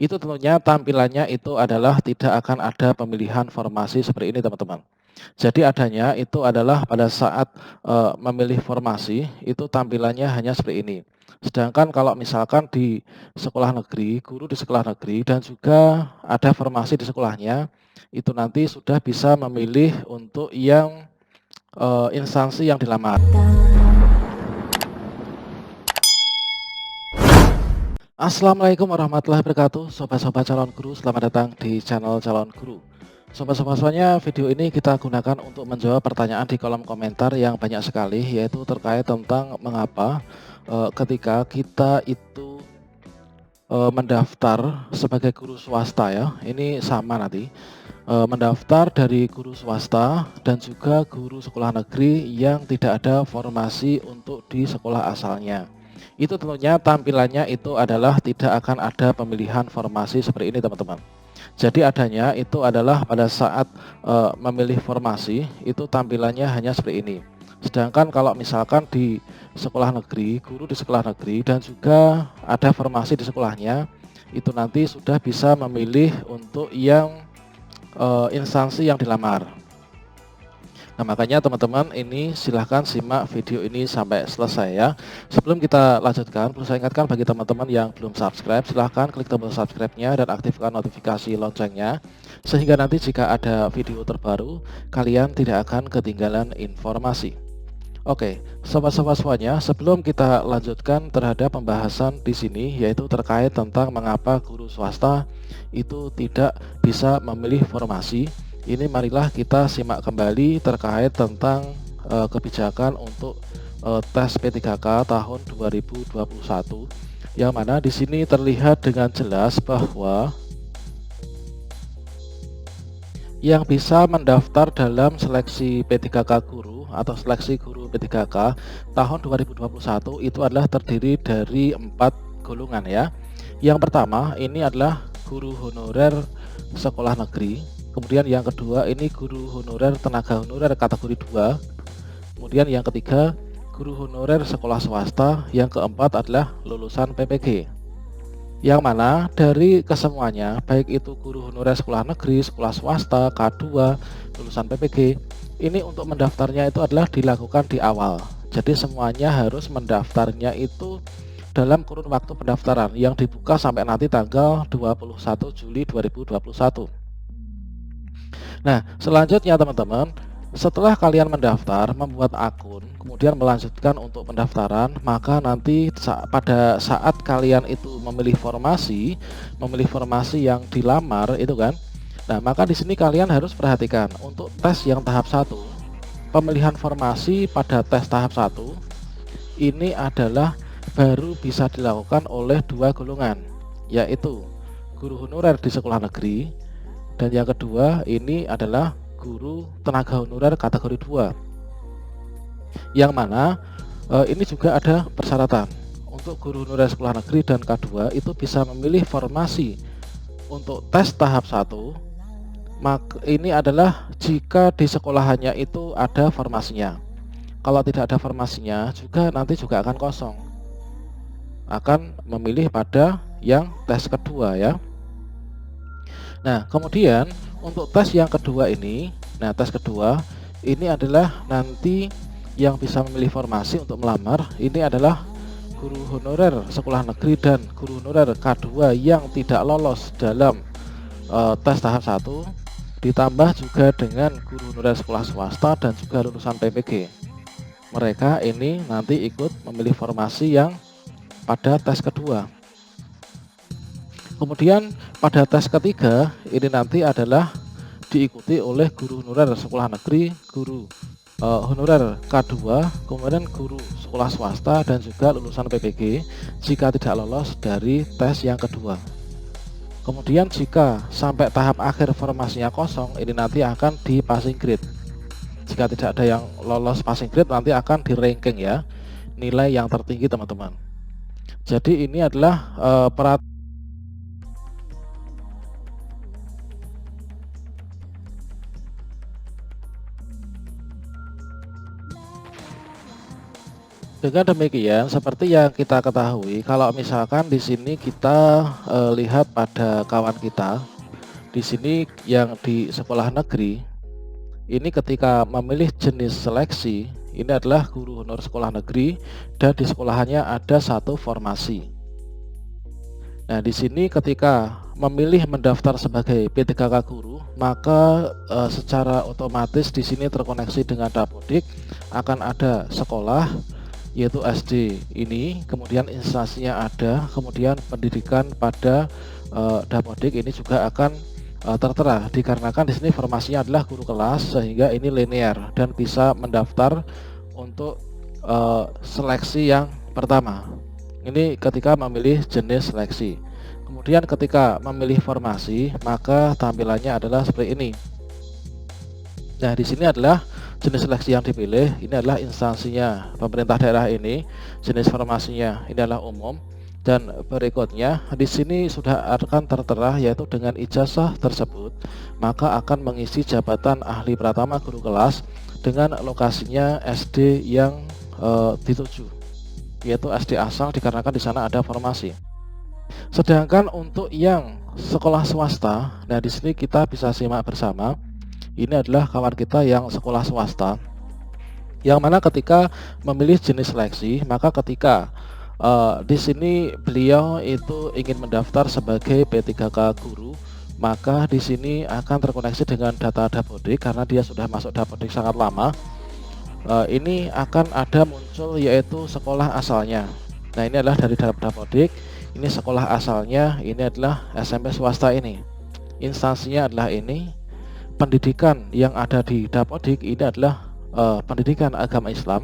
Itu tentunya tampilannya itu adalah tidak akan ada pemilihan formasi seperti ini teman-teman. Jadi adanya itu adalah pada saat, memilih formasi itu tampilannya hanya seperti ini. Sedangkan kalau misalkan di sekolah negeri, guru di sekolah negeri dan juga ada formasi di sekolahnya, itu nanti sudah bisa memilih untuk yang, instansi yang dilamar. Assalamualaikum warahmatullahi wabarakatuh, sobat-sobat calon guru, selamat datang di channel calon guru. Sobat-sobat semuanya, video ini kita gunakan untuk menjawab pertanyaan di kolom komentar yang banyak sekali, yaitu terkait tentang mengapa ketika kita itu mendaftar sebagai guru swasta ya, ini sama nanti mendaftar dari guru swasta dan juga guru sekolah negeri yang tidak ada formasi untuk di sekolah asalnya. Itu tentunya tampilannya itu adalah tidak akan ada pemilihan formasi seperti ini teman-teman. Jadi adanya itu adalah pada saat memilih formasi itu tampilannya hanya seperti ini. Sedangkan kalau misalkan di sekolah negeri, guru di sekolah negeri dan juga ada formasi di sekolahnya, itu nanti sudah bisa memilih untuk yang instansi yang dilamar. Nah, makanya teman-teman ini silahkan simak video ini sampai selesai ya. Sebelum kita lanjutkan, perlu saya ingatkan bagi teman-teman yang belum subscribe, silahkan klik tombol subscribe-nya dan aktifkan notifikasi loncengnya, sehingga nanti jika ada video terbaru, kalian tidak akan ketinggalan informasi. Oke, sobat-sobat semuanya, sebelum kita lanjutkan terhadap pembahasan di sini, yaitu terkait tentang mengapa guru swasta itu tidak bisa memilih formasi. Ini marilah kita simak kembali terkait tentang kebijakan untuk tes P3K tahun 2021, yang mana di sini terlihat dengan jelas bahwa yang bisa mendaftar dalam seleksi P3K guru atau seleksi guru P3K tahun 2021 itu adalah terdiri dari 4 golongan ya. Yang pertama ini adalah guru honorer sekolah negeri. Kemudian yang kedua ini guru honorer tenaga honorer kategori 2. Kemudian yang ketiga guru honorer sekolah swasta. Yang keempat adalah lulusan PPG. Yang mana dari kesemuanya, baik itu guru honorer sekolah negeri, sekolah swasta, K2, lulusan PPG, ini untuk mendaftarnya itu adalah dilakukan di awal. Jadi semuanya harus mendaftarnya itu dalam kurun waktu pendaftaran yang dibuka sampai nanti tanggal 21 Juli 2021. Nah, selanjutnya teman-teman, setelah kalian mendaftar, membuat akun, kemudian melanjutkan untuk pendaftaran, maka nanti pada saat kalian itu memilih formasi yang dilamar itu kan. Nah, maka di sini kalian harus perhatikan untuk tes yang tahap 1, pemilihan formasi pada tes tahap 1 ini adalah baru bisa dilakukan oleh 2 golongan, yaitu guru honorer di sekolah negeri. Dan yang kedua ini adalah guru tenaga honorer kategori 2, yang mana ini juga ada persyaratan. Untuk guru honorer sekolah negeri dan K2 itu bisa memilih formasi untuk tes tahap 1. Maka ini adalah jika di sekolahannya itu ada formasinya. Kalau tidak ada formasinya juga nanti juga akan kosong, akan memilih pada yang tes kedua ya. Nah, kemudian untuk tes yang kedua ini, tes kedua ini adalah nanti yang bisa memilih formasi untuk melamar ini adalah guru honorer sekolah negeri dan guru honorer K2 yang tidak lolos dalam tes tahap 1, ditambah juga dengan guru honorer sekolah swasta dan juga lulusan PPG. Mereka ini nanti ikut memilih formasi yang pada tes kedua. Kemudian pada tes ketiga ini nanti adalah diikuti oleh guru honorer sekolah negeri, guru honorer K2, kemudian guru sekolah swasta dan juga lulusan PPG jika tidak lolos dari tes yang kedua. Kemudian jika sampai tahap akhir formasinya kosong, ini nanti akan di passing grade. Jika tidak ada yang lolos passing grade, nanti akan di ranking ya, nilai yang tertinggi teman-teman. Jadi ini adalah peraturan Dengan demikian, seperti yang kita ketahui, kalau misalkan di sini kita lihat pada kawan kita, di sini yang di sekolah negeri, ini ketika memilih jenis seleksi, ini adalah guru honor sekolah negeri dan di sekolahannya ada satu formasi. Nah, di sini ketika memilih mendaftar sebagai P3K guru, maka secara otomatis di sini terkoneksi dengan Dapodik, akan ada sekolah yaitu SD ini, kemudian instansinya ada, kemudian pendidikan pada Dapodik ini juga akan tertera dikarenakan di sini formasinya adalah guru kelas, sehingga ini linear dan bisa mendaftar untuk seleksi yang pertama. Ini ketika memilih jenis seleksi. Kemudian ketika memilih formasi, maka tampilannya adalah seperti ini. Nah, di sini adalah jenis seleksi yang dipilih, ini adalah instansinya pemerintah daerah ini, jenis formasinya ini adalah umum, dan berikutnya di sini sudah akan tertera yaitu dengan ijazah tersebut, maka akan mengisi jabatan ahli pratama guru kelas dengan lokasinya SD yang dituju, yaitu SD asal dikarenakan di sana ada formasi. Sedangkan untuk yang sekolah swasta, nah di sini kita bisa simak bersama. Ini adalah kawan kita yang sekolah swasta, yang mana ketika memilih jenis seleksi, maka ketika di sini beliau itu ingin mendaftar sebagai P3K guru, maka di sini akan terkoneksi dengan data Dapodik karena dia sudah masuk Dapodik sangat lama. Ini akan ada muncul yaitu sekolah asalnya. Nah, ini adalah dari Dapodik. Ini sekolah asalnya, ini adalah SMP swasta ini. Instansinya adalah ini. Pendidikan yang ada di Dapodik ini adalah pendidikan agama Islam.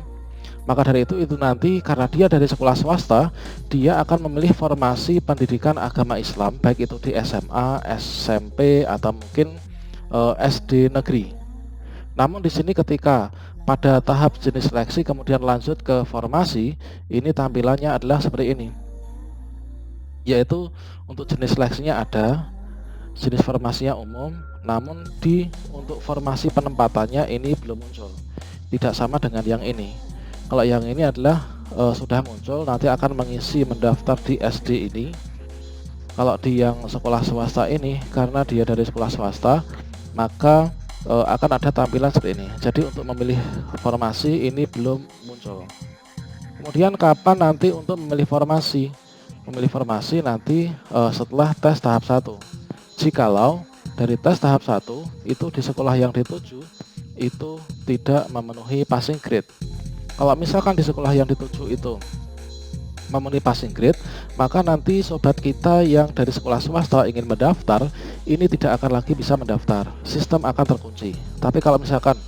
Maka dari itu nanti karena dia dari sekolah swasta, dia akan memilih formasi pendidikan agama Islam, baik itu di SMA, SMP, atau mungkin SD negeri. Namun di sini ketika pada tahap jenis seleksi kemudian lanjut ke formasi, ini tampilannya adalah seperti ini. Yaitu untuk jenis seleksinya ada, jenis formasinya umum, namun untuk formasi penempatannya ini belum muncul, tidak sama dengan yang ini. Kalau yang ini adalah sudah muncul, nanti akan mengisi mendaftar di SD ini. Kalau di yang sekolah swasta ini, karena dia dari sekolah swasta, maka akan ada tampilan seperti ini. Jadi untuk memilih formasi ini belum muncul. Kemudian kapan nanti untuk memilih formasi? Memilih formasi nanti setelah tes tahap 1. Jikalau dari tes tahap 1 itu di sekolah yang dituju itu tidak memenuhi passing grade. Kalau misalkan di sekolah yang dituju itu memenuhi passing grade, maka nanti sobat kita yang dari sekolah swasta ingin mendaftar ini tidak akan lagi bisa mendaftar, sistem akan terkunci. Tapi kalau misalkan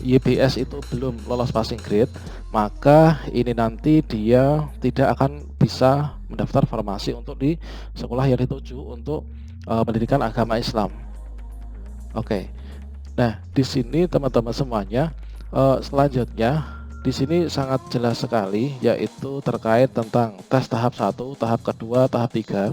YBS itu belum lolos passing grade, maka ini nanti dia tidak akan bisa mendaftar formasi untuk di sekolah yang dituju untuk pendidikan agama Islam. Oke. Nah, di sini teman-teman semuanya, selanjutnya di sini sangat jelas sekali yaitu terkait tentang tes tahap 1, tahap kedua, tahap 3.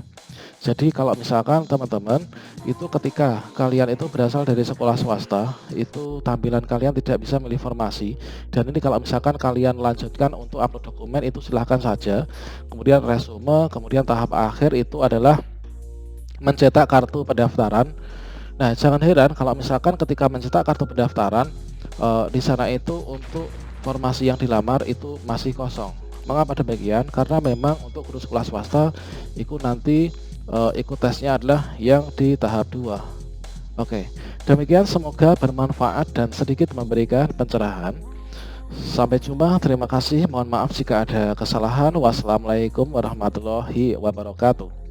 Jadi kalau misalkan teman-teman itu ketika kalian itu berasal dari sekolah swasta, itu tampilan kalian tidak bisa memilih formasi, dan ini kalau misalkan kalian lanjutkan untuk upload dokumen itu silahkan saja. Kemudian resume, kemudian tahap akhir itu adalah mencetak kartu pendaftaran. Nah, jangan heran kalau misalkan ketika mencetak kartu pendaftaran di sana itu untuk formasi yang dilamar itu masih kosong. Mengapa demikian? Karena memang untuk guru sekolah swasta itu nanti ikut tesnya adalah yang di tahap 2. Oke, demikian semoga bermanfaat dan sedikit memberikan pencerahan. Sampai jumpa, terima kasih. Mohon maaf jika ada kesalahan. Wassalamualaikum warahmatullahi wabarakatuh.